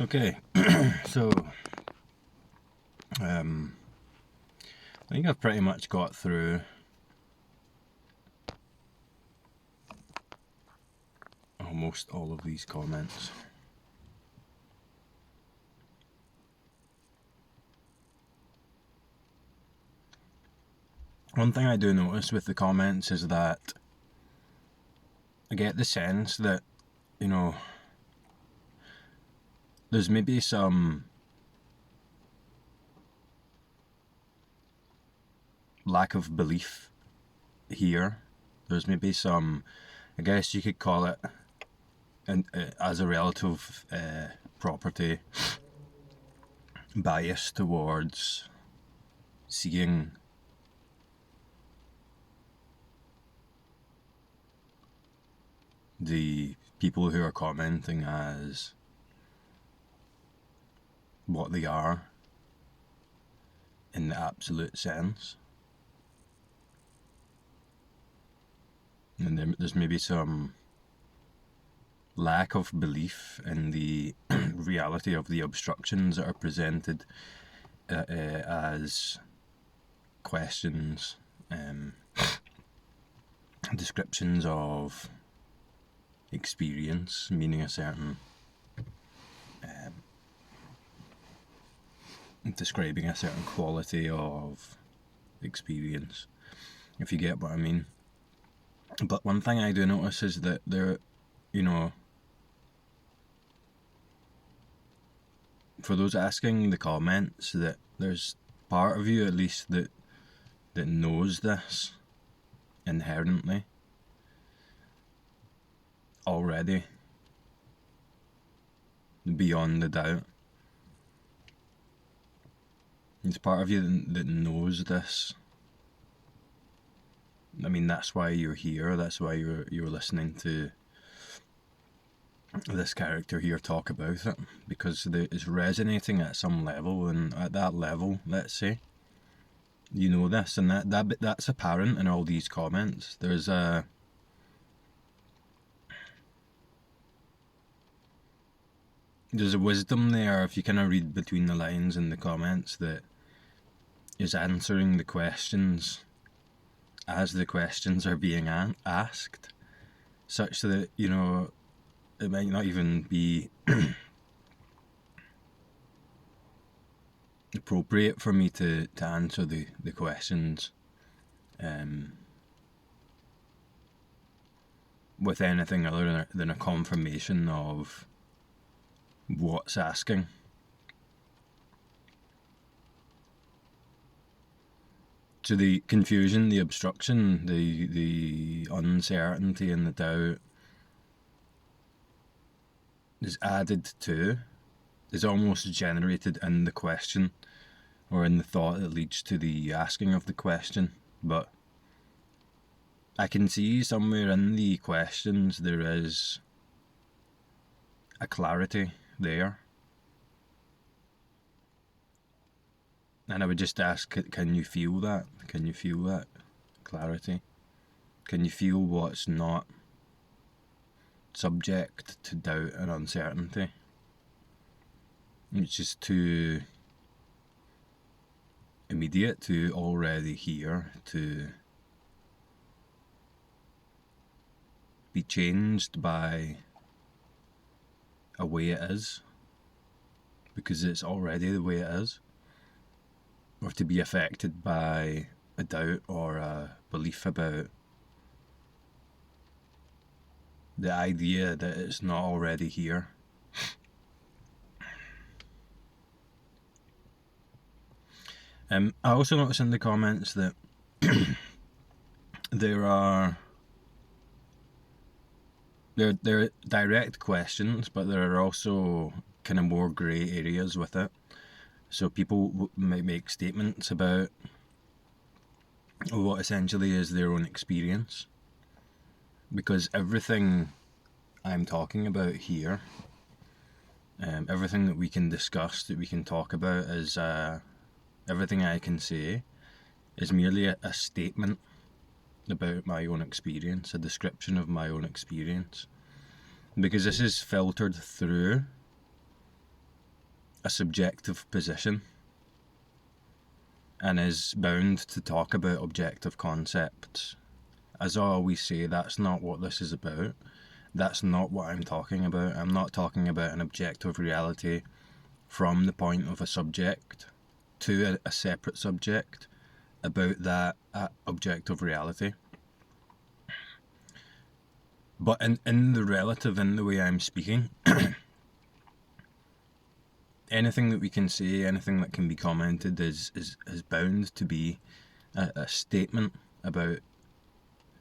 Okay, so I think I've pretty much got through almost all of these comments. One thing I do notice with the comments is that I get the sense that, you know, there's maybe some lack of belief here. There's maybe some, I guess you could call it, as a relative property, bias towards seeing the people who are commenting as what they are in the absolute sense. And there's maybe some lack of belief in the reality of the obstructions that are presented as questions, descriptions of experience, meaning a certain, describing a certain quality of experience, if you get what I mean. But one thing I do notice is that there, you know, for those asking the comments, that there's part of you at least that knows this inherently already, beyond the doubt. There's part of you that knows this. I mean, that's why you're here. That's why you're listening to this character here talk about it, because it's resonating at some level, and at that level, let's say, you know this, and that's apparent in all these comments. There's a wisdom there, if you kind of read between the lines in the comments, that is answering the questions as the questions are being asked, such that, you know, it might not even be appropriate for me to answer the questions with anything other than a confirmation of what's asking. So the confusion, the obstruction, the uncertainty and the doubt is added to, is almost generated in the question, or in the thought that leads to the asking of the question. But I can see somewhere in the questions there is a clarity there. And I would just ask, can you feel that? Can you feel that clarity? Can you feel what's not subject to doubt and uncertainty? It's just too immediate, too already here, to be changed by a way it is, because it's already the way it is, or to be affected by a doubt or a belief about the idea that it's not already here. I also notice in the comments that there are direct questions, but there are also kind of more grey areas with it. So people might make statements about what essentially is their own experience, because everything I'm talking about here, everything that we can discuss, that we can talk about, is everything I can say is merely a statement about my own experience, a description of my own experience, because this is filtered through a subjective position and is bound to talk about objective concepts. As I always say, that's not what this is about. That's not what I'm talking about. I'm not talking about an objective reality from the point of a subject to a separate subject about that objective reality. But in the relative, in the way I'm speaking, anything that we can say, anything that can be commented is bound to be a statement about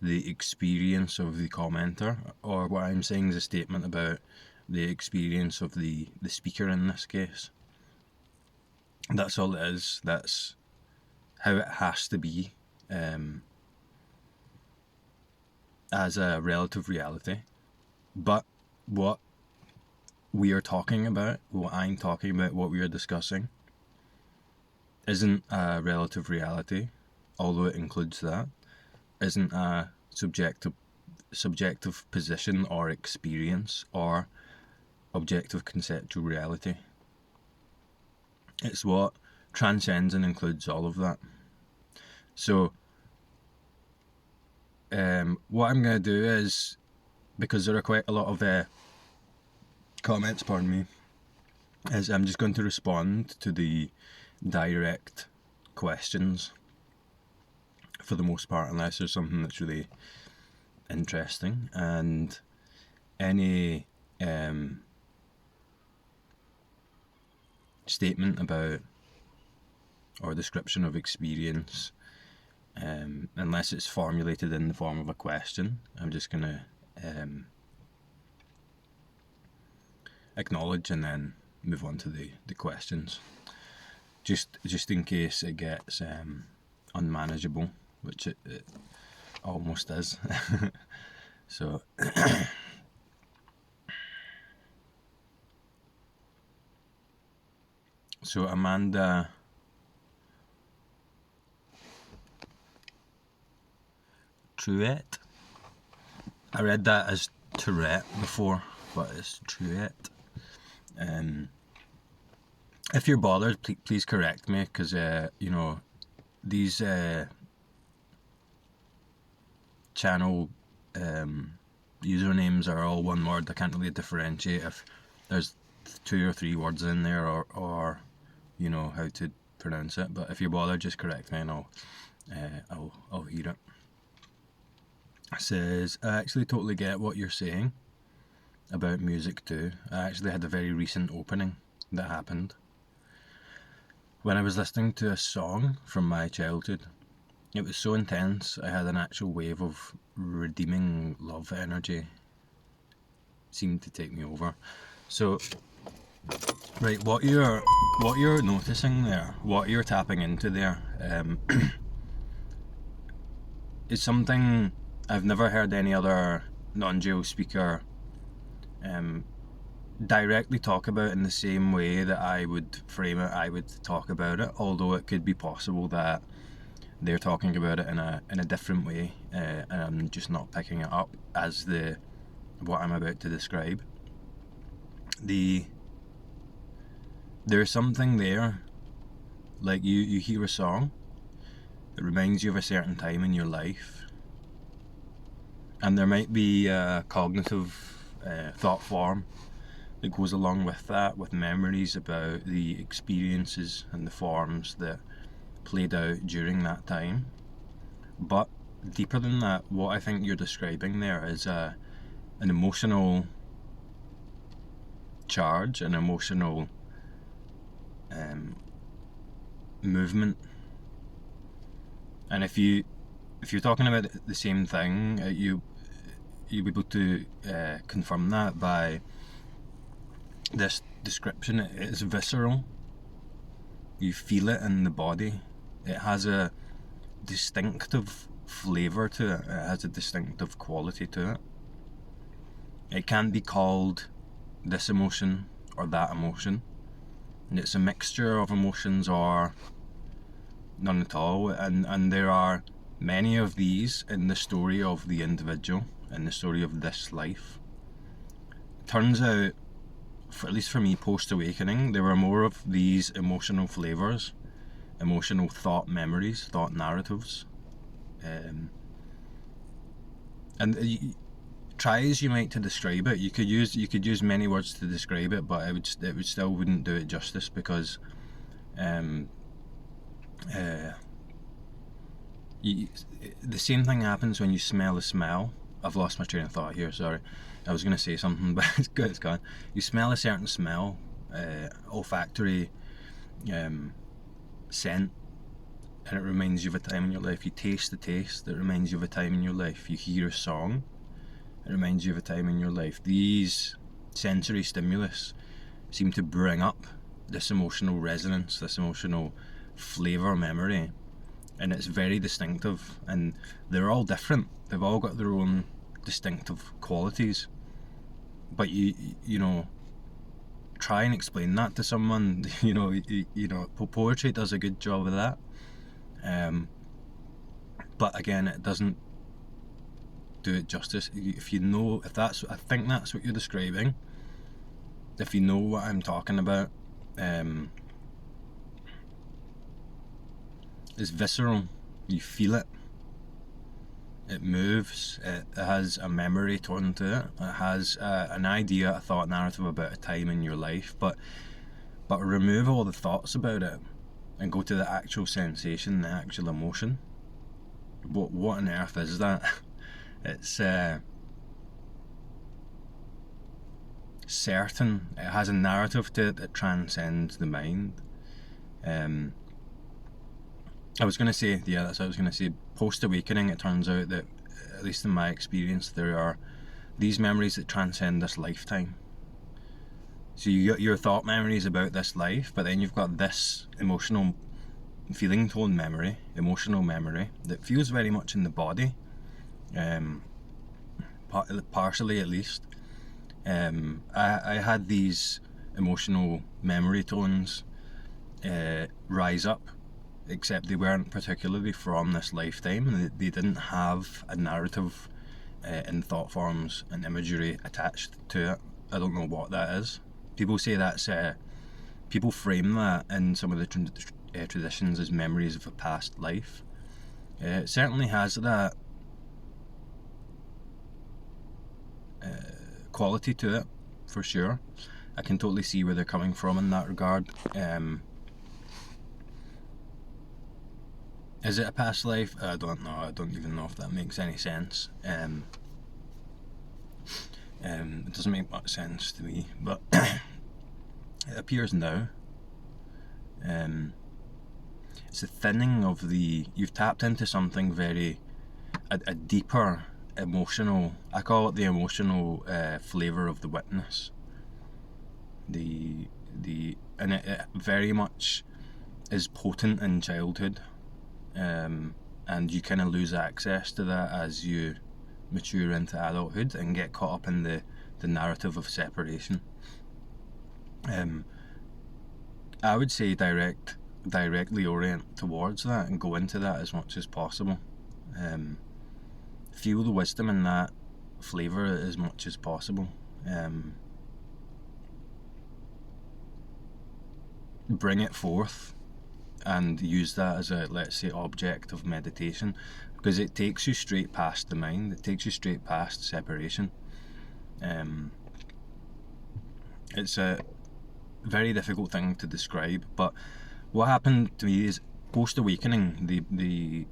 the experience of the commenter, or what I'm saying is a statement about the experience of the speaker in this case. That's all it is. That's how it has to be as a relative reality. But what we are talking about, what I'm talking about, what we are discussing, isn't a relative reality, although it includes that, isn't a subjective position or experience or objective conceptual reality. It's what transcends and includes all of that. So what I'm going to do is, because there are quite a lot of comments, is I'm just going to respond to the direct questions for the most part, unless there's something that's really interesting, and any statement about or description of experience, unless it's formulated in the form of a question, I'm just going to acknowledge and then move on to the questions, just in case it gets unmanageable, which it almost is. So so Amanda Truett, I read that as Tourette before, but it's Truett. If you're bothered, please correct me, because these channel usernames are all one word. I can't really differentiate if there's 2 or 3 words in there, or how to pronounce it. But if you're bothered, just correct me and I'll hear it. It says, I actually totally get what you're saying about music too. I actually had a very recent opening that happened when I was listening to a song from my childhood. It was so intense, I had an actual wave of redeeming love energy seemed to take me over. So, right, what you're noticing there, what you're tapping into there, is something I've never heard any other non-Geo speaker directly talk about in the same way that I would frame it, I would talk about it, although it could be possible that they're talking about it in a different way, and I'm just not picking it up as what I'm about to describe. There's something there, like you hear a song, it reminds you of a certain time in your life, and there might be a cognitive thought form that goes along with that, with memories about the experiences and the forms that played out during that time. But deeper than that, what I think you're describing there is an emotional charge, an emotional movement. And if you're talking about the same thing, you'll be able to confirm that by this description. It is visceral. You feel it in the body. It has a distinctive flavour to it. It has a distinctive quality to it. It can't be called this emotion or that emotion. And it's a mixture of emotions or none at all. And there are many of these in the story of the individual, in the story of this life. Turns out, at least for me, post-awakening, there were more of these emotional flavours, emotional thought memories, thought narratives. And try as you might to describe it, you could use many words to describe it, but it still wouldn't do it justice, because the same thing happens when you smell a smell. I've lost my train of thought here, sorry. I was going to say something, but it's good, it's gone. You smell a certain smell, olfactory scent, and it reminds you of a time in your life. You taste the taste, it reminds you of a time in your life. You hear a song, it reminds you of a time in your life. These sensory stimulus seem to bring up this emotional resonance, this emotional flavour memory, and it's very distinctive, and they're all different. They've all got their own distinctive qualities, but you know, try and explain that to someone. Poetry does a good job of that, but again, it doesn't do it justice. I think that's what you're describing, if you know what I'm talking about, it's visceral. You feel it. It moves. It has a memory tone to it. It has an idea, a thought narrative about a time in your life. But remove all the thoughts about it and go to the actual sensation, the actual emotion. What on earth is that? It's certain. It has a narrative to it that transcends the mind. I was going to say, that's what I was going to say. Post-awakening, it turns out that, at least in my experience, there are these memories that transcend this lifetime. So you got your thought memories about this life, but then you've got this emotional feeling tone memory, emotional memory, that feels very much in the body, partially at least. I had these emotional memory tones rise up, except they weren't particularly from this lifetime. They didn't have a narrative in thought forms and imagery attached to it. I don't know what that is. People say that's people frame that in some of the traditions as memories of a past life. It certainly has that quality to it, for sure. I can totally see where they're coming from in that regard. Is it a past life? I don't know. I don't even know if that makes any sense. It doesn't make much sense to me, but it appears now. It's a thinning of you've tapped into something very, a deeper emotional, I call it the emotional flavour of the witness. And it very much is potent in childhood. And you kind of lose access to that as you mature into adulthood and get caught up in the narrative of separation. I would say directly orient towards that and go into that as much as possible. Feel the wisdom in that flavour as much as possible. Bring it forth and use that as a, let's say, object of meditation, because it takes you straight past the mind. It takes you straight past separation. It's a very difficult thing to describe, but what happened to me is post-awakening, the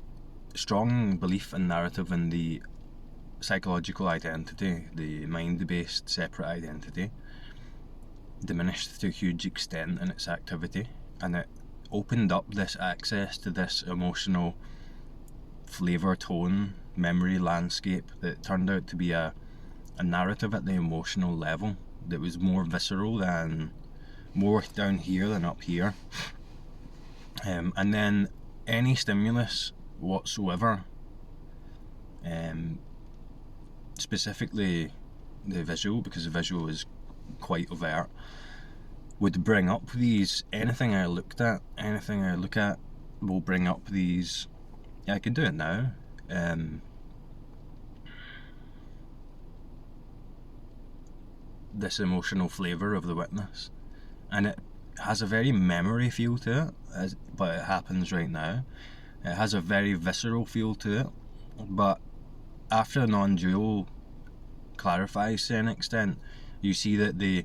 strong belief and narrative in the psychological identity, the mind-based separate identity, diminished to a huge extent in its activity, and it opened up this access to this emotional flavour tone memory landscape that turned out to be a narrative at the emotional level that was more visceral, than more down here than up here. And then any stimulus whatsoever, specifically the visual, because the visual is quite overt, would bring up these, anything I look at will bring up these. I can do it now. this emotional flavour of the witness, and it has a very memory feel to it, but it happens right now. It has a very visceral feel to it, but after a non-dual clarifies to an extent, you see that the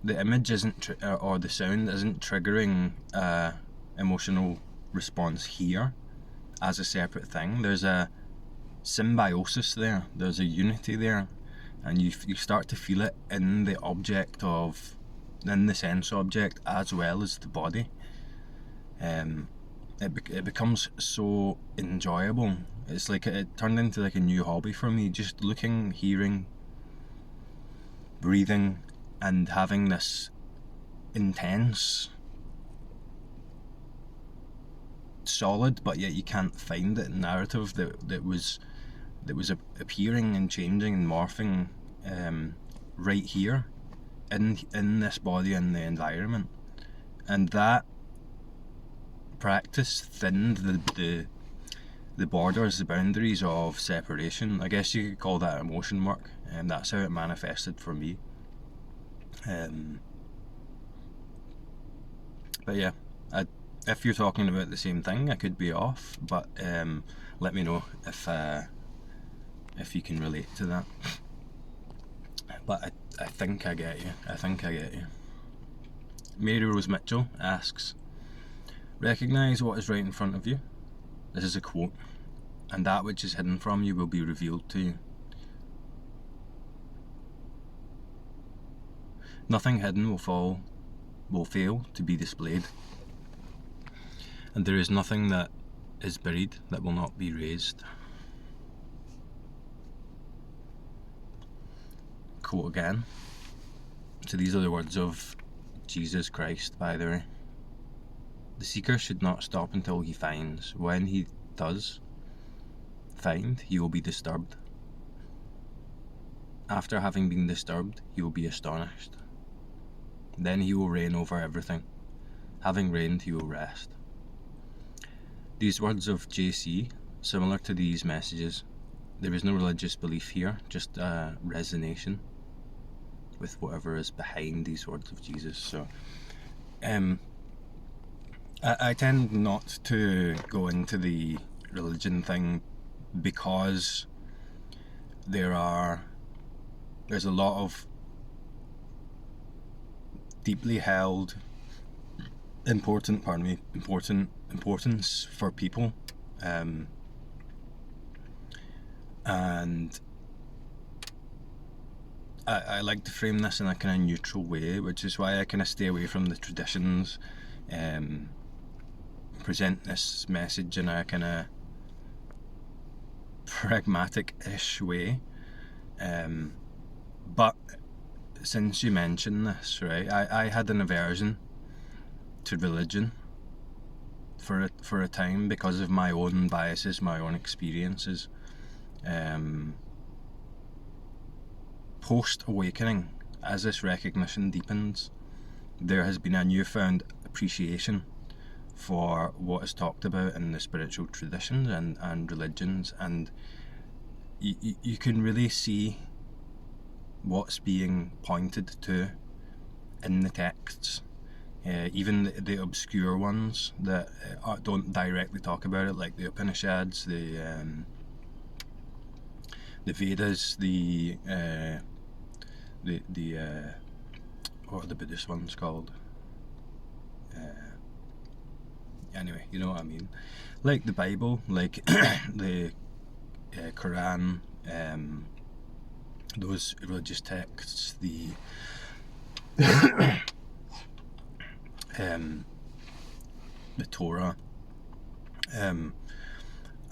image isn't or the sound isn't triggering emotional response here as a separate thing. There's a symbiosis there, there's a unity there, and you start to feel it in the sense object as well as the body. It becomes so enjoyable. It's like it turned into like a new hobby for me, just looking, hearing, breathing, and having this intense, solid, but yet you can't find it narrative that was appearing and changing and morphing right here in this body and the environment. And that practice thinned the borders, the boundaries of separation. I guess you could call that emotion work, and that's how it manifested for me. But yeah, if you're talking about the same thing, I could be off, but let me know if you can relate to that. But I think I get you. Mary Rose Mitchell asks, recognise what is right in front of you. This is a quote. And that which is hidden from you will be revealed to you. Nothing hidden will fail to be displayed. And there is nothing that is buried that will not be raised. Quote again. So these are the words of Jesus Christ, by the way. The seeker should not stop until he finds. When he does find, he will be disturbed. After having been disturbed, he will be astonished. Then he will reign over everything. Having reigned, he will rest. These words of JC, similar to these messages, there is no religious belief here, just a resonation with whatever is behind these words of Jesus. So, I tend not to go into the religion thing because there's a lot of deeply held importance for people, and I like to frame this in a kind of neutral way, which is why I kind of stay away from the traditions, present this message in a kind of pragmatic-ish way. But since you mentioned this, right, I had an aversion to religion for a time because of my own biases, my own experiences. Post-awakening, as this recognition deepens, there has been a newfound appreciation for what is talked about in the spiritual traditions and religions, and you can really see what's being pointed to in the texts, even the obscure ones that don't directly talk about it, like the Upanishads, the Vedas, the what are the Buddhist ones called? Anyway, you know what I mean. Like the Bible, like the Quran, those religious texts, the Torah.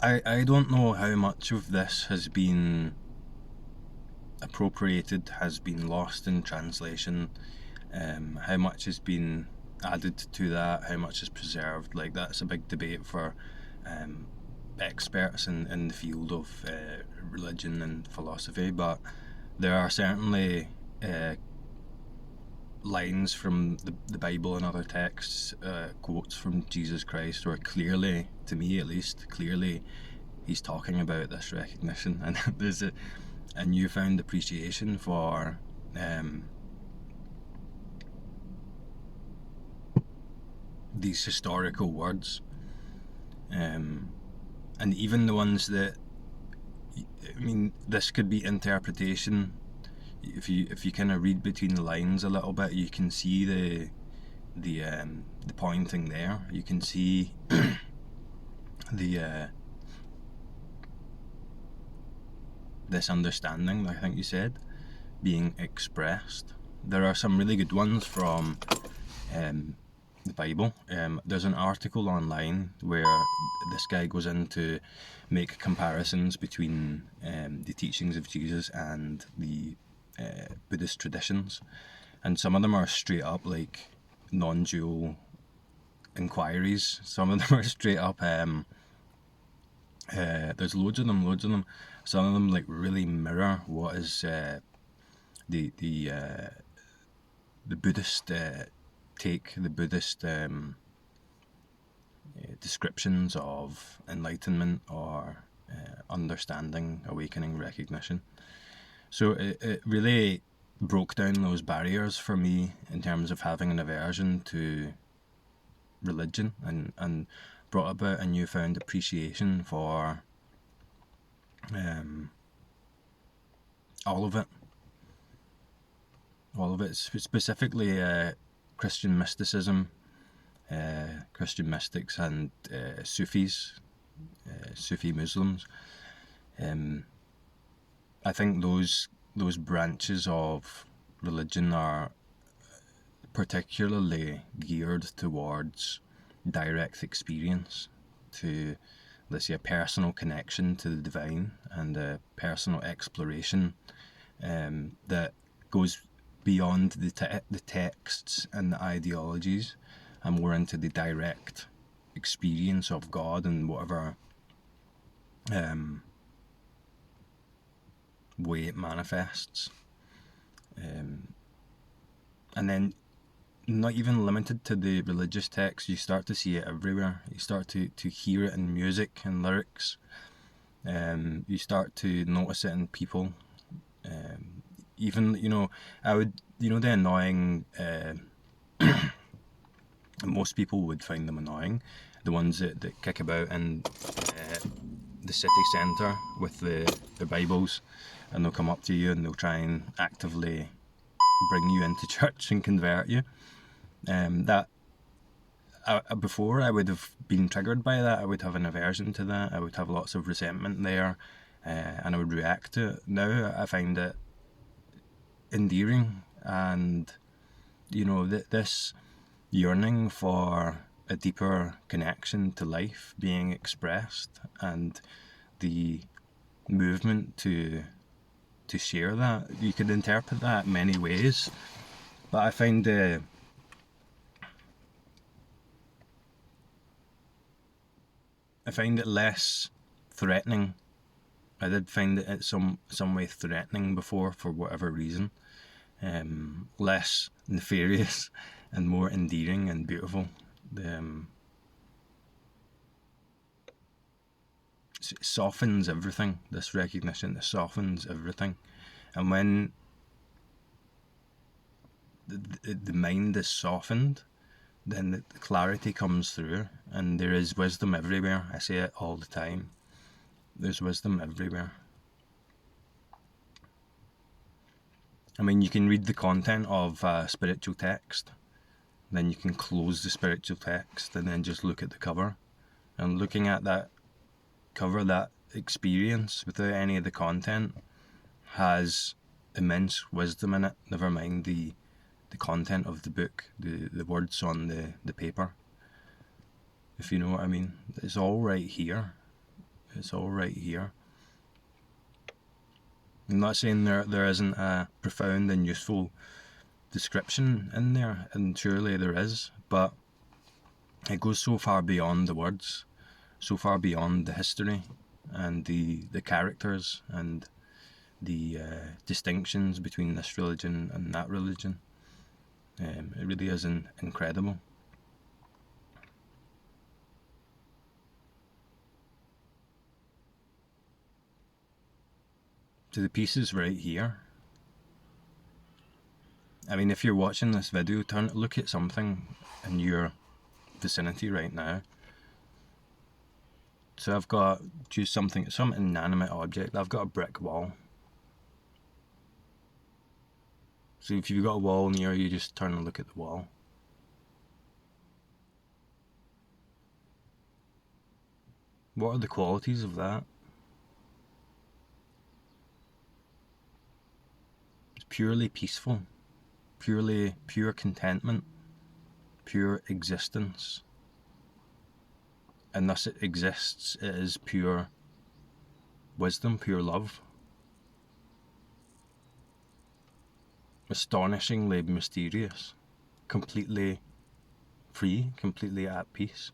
I don't know how much of this has been appropriated, has been lost in translation, how much has been added to that, how much is preserved. Like, that's a big debate for experts in the field of religion and philosophy, but there are certainly lines from the Bible and other texts, quotes from Jesus Christ, where clearly, to me at least, clearly he's talking about this recognition, and there's a newfound appreciation for these historical words, and even the ones that, I mean, this could be interpretation. If you kind of read between the lines a little bit, you can see the pointing there. You can see the this understanding, I think you said, being expressed. There are some really good ones from the Bible. There's an article online where this guy goes in to make comparisons between the teachings of Jesus and the Buddhist traditions, and some of them are straight up like non-dual inquiries. Some of them are straight up there's loads of them. Some of them like really mirror what is the Buddhist take, the Buddhist descriptions of enlightenment or understanding, awakening, recognition. So it really broke down those barriers for me in terms of having an aversion to religion, and brought about a newfound appreciation for all of it. Specifically Christian mysticism, Christian mystics, and Sufis, Sufi Muslims. I think those branches of religion are particularly geared towards direct experience, to, let's say, a personal connection to the divine and a personal exploration that goes beyond the texts and the ideologies, and more into the direct experience of God in whatever way it manifests. And then, not even limited to the religious texts, you start to see it everywhere. You start to hear it in music and lyrics. You start to notice it in people. Even, the annoying, most people would find them annoying, the ones that kick about in the city centre with their Bibles, and they'll come up to you and they'll try and actively bring you into church and convert you. Before I would have been triggered by that. I would have an aversion to that. I would have lots of resentment there, and I would react to it. Now I find it endearing, and this yearning for a deeper connection to life being expressed, and the movement to share that. You could interpret that many ways, but I find it less threatening. I did find it some way threatening before, for whatever reason. Less nefarious and more endearing and beautiful. It softens everything, this recognition. It softens everything. And when the mind is softened, then the clarity comes through, and there is wisdom everywhere. I say it all the time. There's wisdom everywhere. I mean, you can read the content of a spiritual text, then you can close the spiritual text and then just look at the cover. And looking at that cover, that experience without any of the content, has immense wisdom in it, never mind the content of the book, the words on the paper, if you know what I mean. It's all right here. It's all right here. I'm not saying there isn't a profound and useful description in there, and surely there is, but it goes so far beyond the words, so far beyond the history and the characters and the distinctions between this religion and that religion. It really is incredible. So the piece is right here. I mean, if you're watching this video, look at something in your vicinity right now. So I've got just some inanimate object. I've got a brick wall. So if you've got a wall near you, just turn and look at the wall. What are the qualities of that? It's purely peaceful, pure contentment, pure existence. And thus it exists, it is pure wisdom, pure love. Astonishingly mysterious, completely free, completely at peace.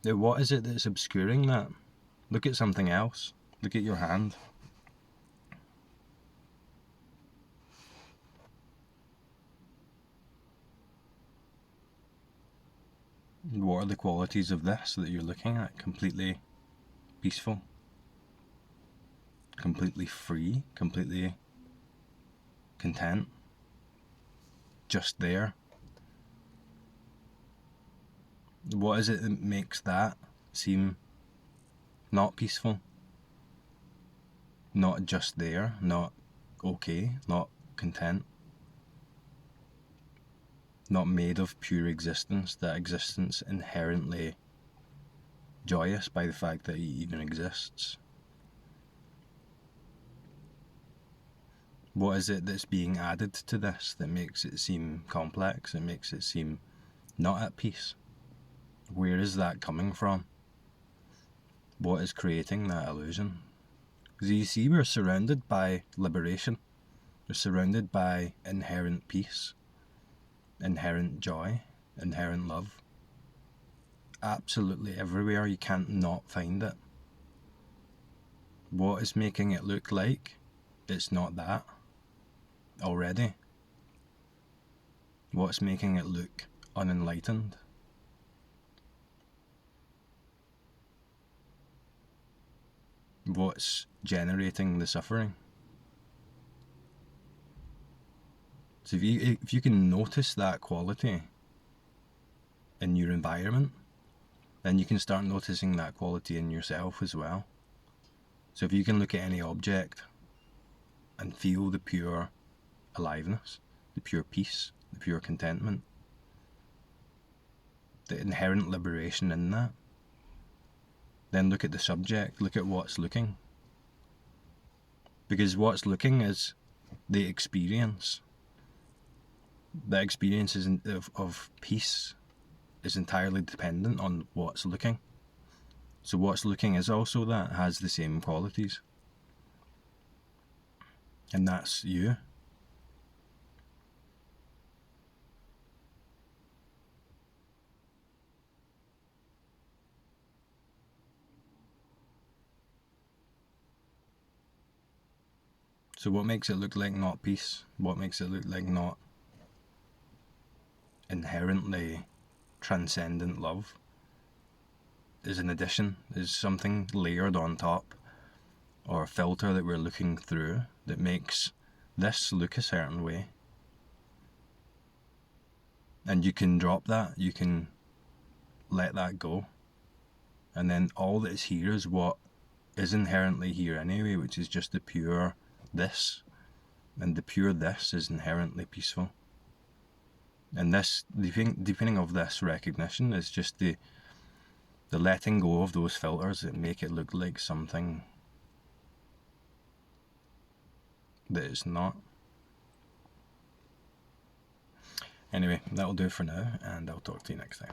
Now, what is it that's obscuring that? Look at something else. Look at your hand. What are the qualities of this that you're looking at? Completely peaceful, completely free, completely content, just there. What is it that makes that seem not peaceful, not just there, not okay, not content, not made of pure existence, that existence inherently joyous by the fact that it even exists? What is it that's being added to this that makes it seem complex, that makes it seem not at peace? Where is that coming from? What is creating that illusion? Because you see, we're surrounded by liberation. We're surrounded by inherent peace, inherent joy, inherent love. Absolutely everywhere. You can't not find it. What is making it look like it's not that already? What's making it look unenlightened? What's generating the suffering? So if you can notice that quality in your environment, then you can start noticing that quality in yourself as well. So if you can look at any object and feel the pure aliveness, the pure peace, the pure contentment, the inherent liberation in that, then look at the subject, look at what's looking. Because what's looking is the experience. The experience of peace is entirely dependent on what's looking. So what's looking is also that, has the same qualities. And that's you. So what makes it look like not peace? What makes it look like not inherently transcendent love? Is an addition, is something layered on top, or a filter that we're looking through that makes this look a certain way. And you can drop that, you can let that go. And then all that is here is what is inherently here anyway, which is just the pure this. And the pure this is inherently peaceful. And this, deepening of this recognition is just the letting go of those filters that make it look like something that it's not. Anyway, that'll do for now, and I'll talk to you next time.